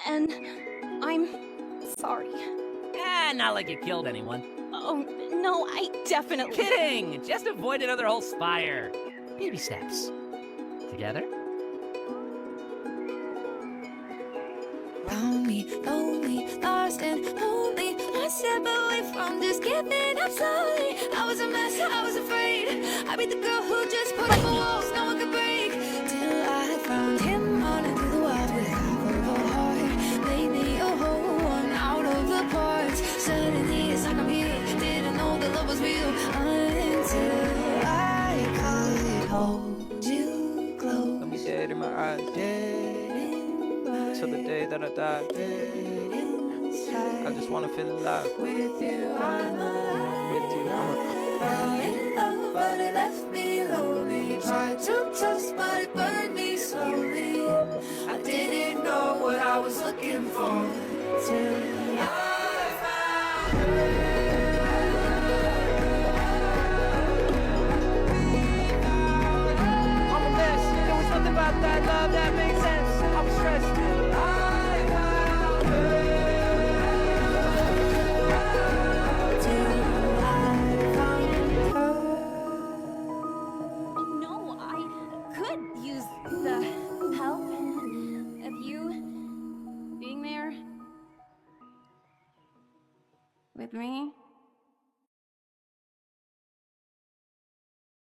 and I'm sorry. Not like you killed anyone. Oh, no, I definitely... Kidding! Just avoid another whole spire. Baby steps. Together? Found me lonely, lost and lonely, one step away from just giving up slowly. I was a mess, I was afraid. I'd be the girl who just put up walls no one could break. Till I found him running through the wild with half of a heart. Made me a whole one out of the parts. Suddenly it's like I'm here, didn't know that love was real until I could hold you close. Let me dead in my eyes, till the day that I die. I just wanna feel alive. With you, I'm alive. With you, Fell in love, but it left me lonely. Tried to trust, but it burned me slowly. I didn't know what I was looking for till I found her. I'm a mess. There was nothing about that love that made sense. I was stressed. No, I could use the help of you being there with me.